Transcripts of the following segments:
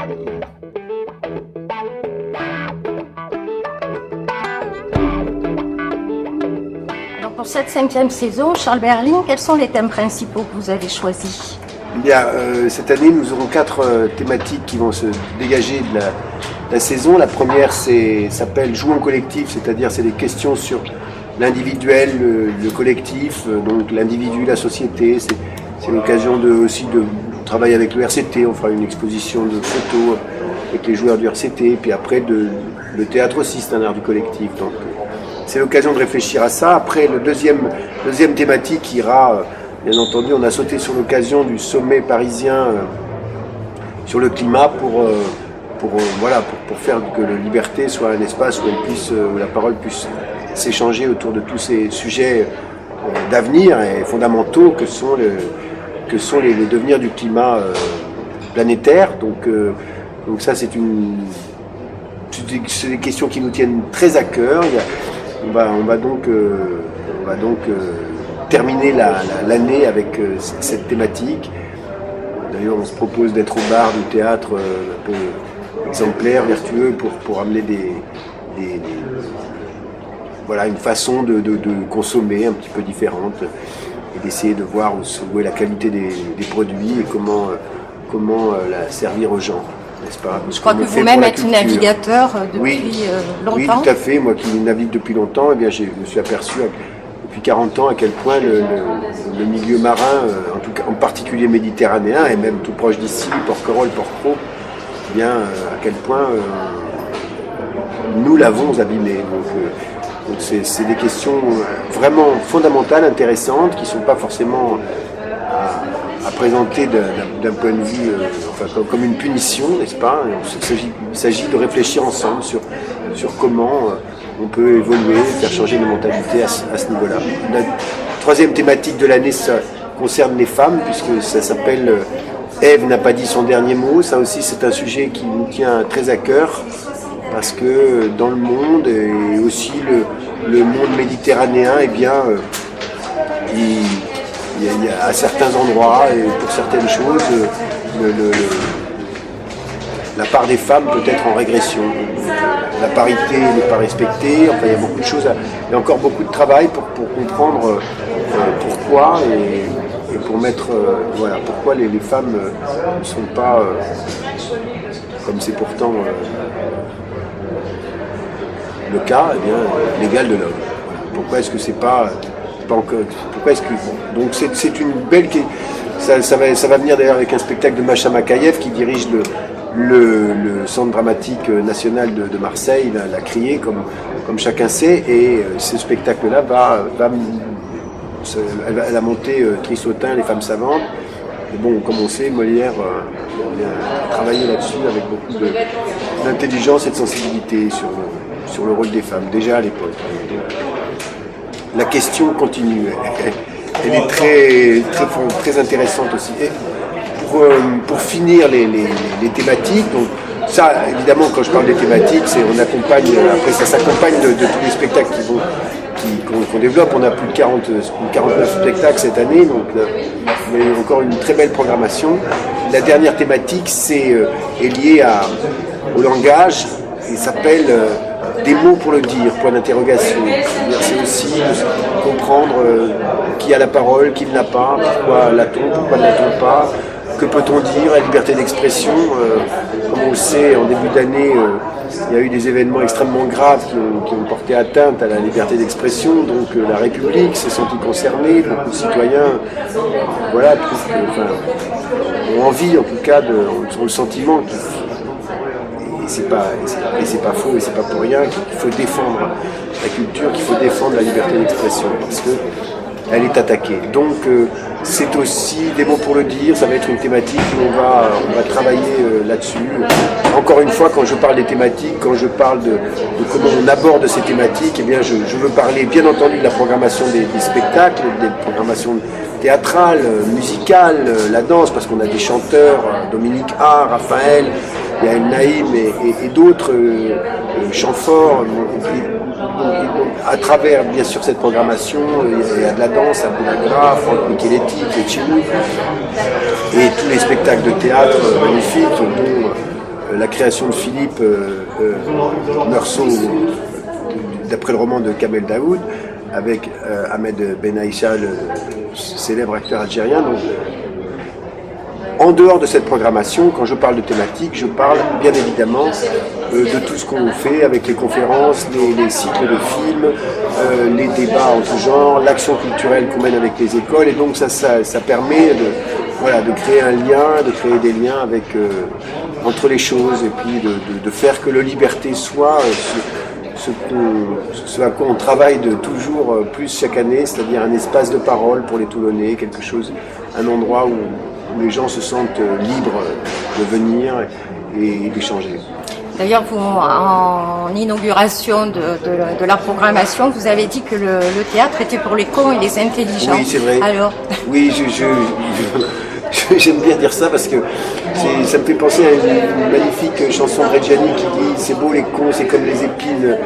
Alors pour cette 5e saison, Charles Berling, quels sont les thèmes principaux que vous avez choisis? Bien, cette année, nous aurons 4 thématiques qui vont se dégager de la saison. La première s'appelle Jouons collectif, c'est-à-dire c'est des questions sur l'individuel, le collectif, donc l'individu, la société. C'est l'occasion aussi de travailler avec le RCT. On fera une exposition de photos avec les joueurs du RCT. Puis après, le théâtre aussi, c'est un art du collectif. Donc, c'est l'occasion de réfléchir à ça. Après, le deuxième thématique ira, bien entendu, on a sauté sur l'occasion du sommet parisien sur le climat pour faire que la liberté soit un espace où la parole puisse s'échanger autour de tous ces sujets d'avenir et fondamentaux que sont les devenirs du climat planétaire. Donc ça, c'est des questions qui nous tiennent très à cœur. On va donc terminer l'année avec cette thématique. D'ailleurs, on se propose d'être au bar du théâtre un peu exemplaire, vertueux, pour amener une façon de consommer un petit peu différente et d'essayer de voir où est la qualité des produits et comment la servir aux gens, n'est-ce pas? Je crois que vous-même êtes navigateur depuis longtemps. Oui, tout à fait. Moi qui navigue depuis longtemps, je me suis aperçu depuis 40 ans à quel point le milieu marin, en particulier méditerranéen, et même tout proche d'ici, Porquerolles, Porquerolles, à quel point nous l'avons abîmé. Donc c'est des questions vraiment fondamentales, intéressantes, qui ne sont pas forcément à présenter d'un point de vue comme une punition, n'est-ce pas? Il s'agit de réfléchir ensemble sur comment on peut évoluer, faire changer nos mentalités à ce niveau-là. La troisième thématique de l'année, ça concerne les femmes, puisque ça s'appelle Ève n'a pas dit son dernier mot. Ça aussi, c'est un sujet qui nous tient très à cœur, parce que dans le monde, et aussi le monde méditerranéen, il y a à certains endroits, et pour certaines choses, la part des femmes peut être en régression. La parité n'est pas respectée. Enfin, il y a beaucoup de choses, il y a encore beaucoup de travail pour comprendre pourquoi et pour mettre pourquoi les femmes ne sont pas comme c'est pourtant le cas, l'égal de l'homme. Pourquoi est-ce que c'est pas encore, pourquoi est-ce que donc c'est une belle ça va venir d'ailleurs avec un spectacle de Macha Makayev qui dirige le Centre dramatique national de Marseille, l'a crié comme chacun sait, et ce spectacle-là elle a monté Trissotin, les femmes savantes. Et bon, comme on sait, Molière a travaillé là-dessus avec beaucoup d'intelligence et de sensibilité sur le rôle des femmes, déjà à l'époque. La question continue, elle est très intéressante aussi. Et pour finir les thématiques, donc ça, évidemment, quand je parle des thématiques, après ça s'accompagne de tous les spectacles qu'on développe. On a plus de 49 spectacles cette année, donc il y a encore une très belle programmation. La dernière thématique est liée au langage et s'appelle des mots pour le dire, point d'interrogation. C'est aussi de comprendre qui a la parole, qui ne l'a pas, pourquoi l'a-t-on, pourquoi ne l'a-t-on pas. Que peut-on dire? La liberté d'expression, comme on le sait, en début d'année, il y a eu des événements extrêmement graves qui ont porté atteinte à la liberté d'expression. Donc la République s'est sentie concernée, beaucoup de citoyens ont envie, en tout cas, ont le sentiment et c'est pas faux et c'est pas pour rien qu'il faut défendre la culture, qu'il faut défendre la liberté d'expression, parce que elle est attaquée. Donc c'est aussi des mots pour le dire, ça va être une thématique où on va travailler là-dessus. Encore une fois, quand je parle des thématiques, quand je parle de comment on aborde ces thématiques, eh bien je veux parler bien entendu de la programmation des spectacles, des programmations théâtrales, musicales, la danse, parce qu'on a des chanteurs, Dominique A, Raphaël, Yael Naïm et d'autres chants forts. À travers, bien sûr, cette programmation, il y a de la danse, Abdelagra, Franck Micheletti, Chimou, et tous les spectacles de théâtre magnifiques, dont la création de Philippe Meursault, d'après le roman de Kamel Daoud, avec Ahmed Ben Aïcha, le célèbre acteur algérien. Donc, en dehors de cette programmation, quand je parle de thématique, je parle bien évidemment de tout ce qu'on fait avec les conférences, les cycles de films, les débats en tout genre, l'action culturelle qu'on mène avec les écoles. Et donc ça permet de créer un lien, de créer des liens avec, entre les choses, et puis de faire que la liberté soit ce à quoi on travaille de toujours plus chaque année, c'est-à-dire un espace de parole pour les Toulonnais, quelque chose, un endroit où les gens se sentent libres de venir et d'échanger. D'ailleurs, vous, en inauguration de la programmation, vous avez dit que le théâtre était pour les cons et les intelligents. Oui, c'est vrai. Alors oui, j'aime bien dire ça parce que ça me fait penser à une magnifique chanson de Reggiani qui dit « C'est beau les cons, c'est comme les épines ».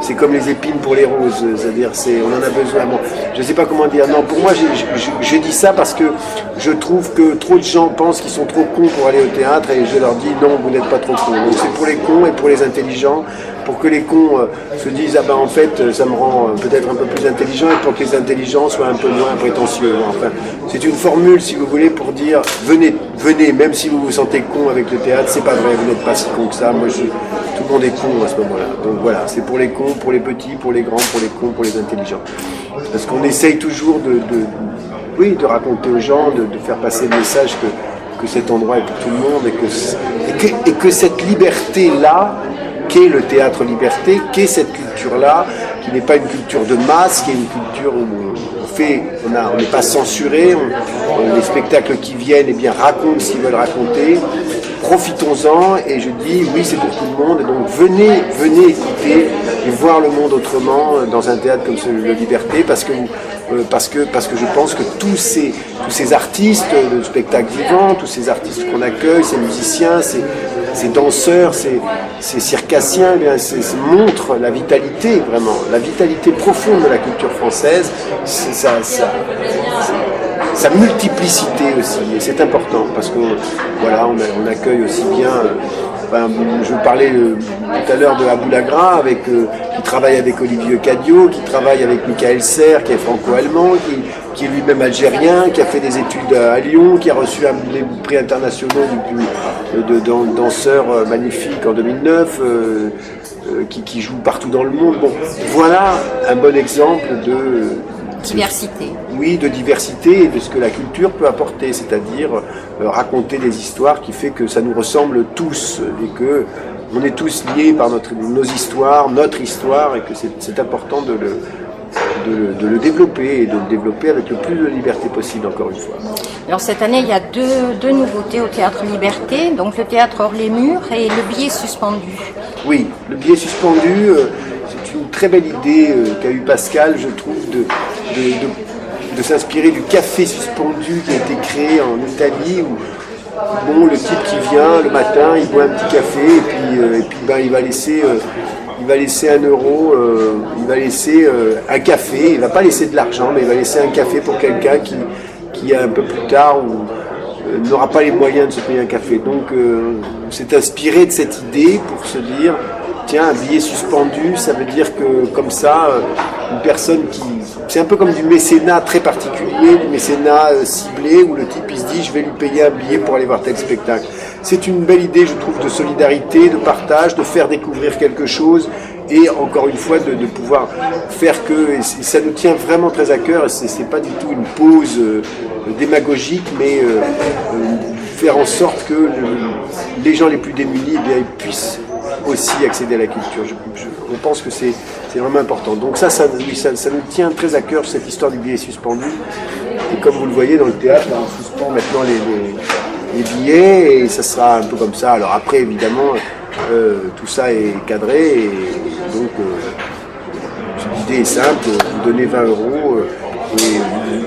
C'est comme les épines pour les roses, c'est-à-dire on en a besoin. Bon, je ne sais pas comment dire. Non, pour moi, je dis ça parce que je trouve que trop de gens pensent qu'ils sont trop cons pour aller au théâtre et je leur dis non, vous n'êtes pas trop cons. Donc c'est pour les cons et pour les intelligents, pour que les cons se disent ah ben en fait ça me rend peut-être un peu plus intelligent et pour que les intelligents soient un peu moins prétentieux. Enfin, c'est une formule si vous voulez pour dire venez, même si vous vous sentez con avec le théâtre, c'est pas vrai, vous n'êtes pas si con que ça. Moi tout le monde est con à ce moment-là. Donc voilà, c'est pour les cons, pour les petits, pour les grands, pour les cons, pour les intelligents. Parce qu'on essaye toujours de raconter aux gens, de faire passer le message que cet endroit est pour tout le monde et que cette liberté-là, qu'est le théâtre liberté, qu'est cette culture-là, qui n'est pas une culture de masse, qui est une culture où on n'est pas censuré, les spectacles qui viennent racontent ce qu'ils veulent raconter. Profitons-en et je dis oui c'est pour tout le monde et donc venez écouter et voir le monde autrement dans un théâtre comme celui de Liberté parce que je pense que tous ces artistes de spectacle vivant, tous ces artistes qu'on accueille, ces musiciens, ces danseurs, ces circassiens, montrent la vitalité vraiment, la vitalité profonde de la culture française, sa multiplicité aussi, et c'est important parce que voilà, on accueille aussi bien. Je parlais tout à l'heure de Aboulagra, qui travaille avec Olivier Cadio, qui travaille avec Michael Serres, qui est franco-allemand, qui est lui-même algérien, qui a fait des études à Lyon, qui a reçu les prix internationaux de danseurs magnifiques en 2009, qui joue partout dans le monde. Bon, voilà un bon exemple de diversité. Oui, de diversité et de ce que la culture peut apporter, c'est-à-dire raconter des histoires qui fait que ça nous ressemble tous et que on est tous liés par nos histoires, notre histoire et que c'est important de le développer et de le développer avec le plus de liberté possible, encore une fois. Alors cette année, il y a deux nouveautés au Théâtre Liberté, donc le Théâtre hors les murs et le billet suspendu. Oui, le billet suspendu, c'est une très belle idée qu'a eu Pascal, je trouve, de s'inspirer du café suspendu qui a été créé en Italie où le type qui vient le matin, il boit un petit café et puis il va laisser 1 euro, il va laisser un café, il ne va pas laisser de l'argent, mais il va laisser un café pour quelqu'un qui un peu plus tard n'aura pas les moyens de se payer un café. Donc on s'est inspiré de cette idée pour se dire tiens, un billet suspendu, ça veut dire que comme ça, une personne c'est un peu comme du mécénat très particulier, du mécénat ciblé, où le type il se dit je vais lui payer un billet pour aller voir tel spectacle. C'est une belle idée, je trouve, de solidarité, de partage, de faire découvrir quelque chose et encore une fois de pouvoir faire que, et ça nous tient vraiment très à cœur, et c'est pas du tout une pause démagogique, mais faire en sorte que les gens les plus démunis ils puissent aussi accéder à la culture. Je pense que c'est vraiment important. Donc ça nous tient très à cœur, cette histoire du billet suspendu. Et comme vous le voyez dans le théâtre, on suspend maintenant les billets et ça sera un peu comme ça. Alors après, évidemment, tout ça est cadré et donc l'idée est simple, vous donnez 20 euros et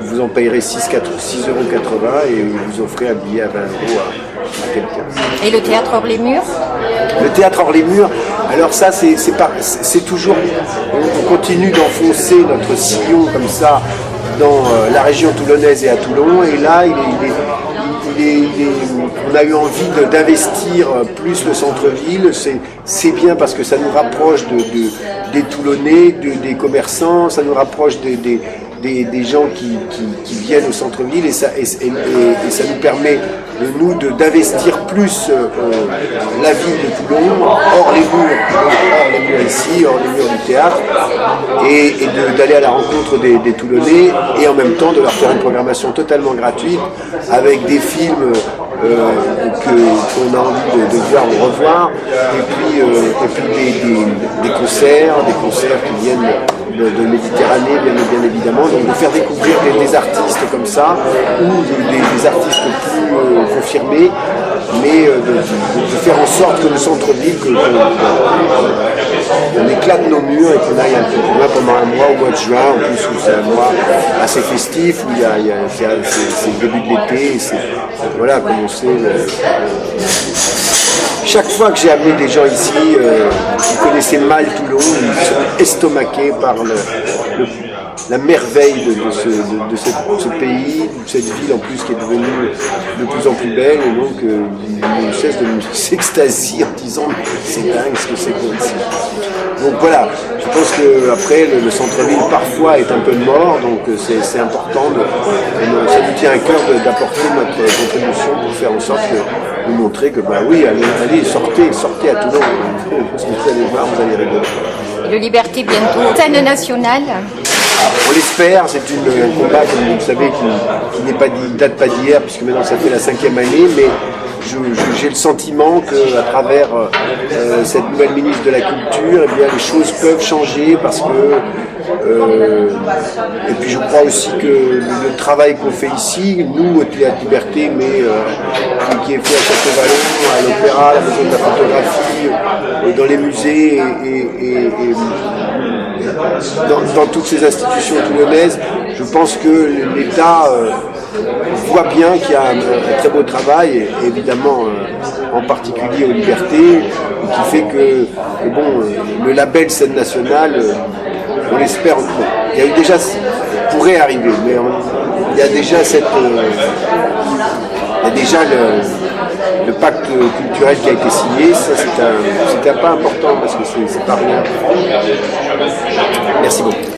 vous en payerez 6,80 € et vous offrez un billet à 20 euros à quelqu'un. Et le théâtre hors les murs ? Le théâtre hors les murs, alors ça c'est toujours, on continue d'enfoncer notre sillon comme ça dans la région toulonnaise et à Toulon, et là on on a eu envie d'investir plus le centre-ville. C'est bien parce que ça nous rapproche des Toulonnais, des commerçants, ça nous rapproche des gens qui viennent au centre-ville et ça nous permet d'investir plus la ville de Toulon, hors les murs ici, hors les murs du théâtre, et d'aller à la rencontre des Toulonnais et en même temps de leur faire une programmation totalement gratuite avec des films qu'on a envie de voir ou revoir, et puis des concerts qui viennent de Méditerranée, bien évidemment, donc de faire découvrir des artistes comme ça, ou des artistes plus confirmés, mais de faire en sorte que le centre-ville, on éclate nos murs et qu'on aille un peu plus loin pendant un mois, au mois de juin, en plus où c'est un mois assez festif, où c'est le début de l'été, voilà, comme on sait. Chaque fois que j'ai amené des gens ici qui connaissaient mal Toulon, ils sont estomaqués par la merveille de ce pays, de cette ville en plus qui est devenue de plus en plus belle, et donc ils ne cessent de s'extasier en disant mais c'est dingue ce que c'est pour ici. Donc voilà, je pense qu'après le centre-ville parfois est un peu mort, donc c'est important, ça nous tient à cœur d'apporter notre contribution pour faire en sorte de montrer que bah oui, allez sortez à Toulon, parce que vous allez voir, vous allez rigoler. Le Liberté bientôt, scène nationale. On l'espère, c'est un combat, comme vous le savez, qui date pas d'hier, puisque maintenant ça fait la 5e année, mais j'ai le sentiment qu'à travers cette nouvelle ministre de la Culture, eh bien, les choses peuvent changer parce que, et puis je crois aussi que le travail qu'on fait ici, nous au Théâtre Liberté, mais qui est fait à Château-Vallon, à l'Opéra, à la Maison de la Photographie, dans les musées et dans toutes ces institutions toulonnaises, je pense que l'État voit bien qu'il y a un très beau travail, et évidemment en particulier aux Libertés, qui fait que le label scène nationale, on l'espère, il y a eu déjà, pourrait arriver, mais il y a déjà le pacte culturel qui a été signé. Ça c'est un pas important parce que c'est pas rien. Merci beaucoup.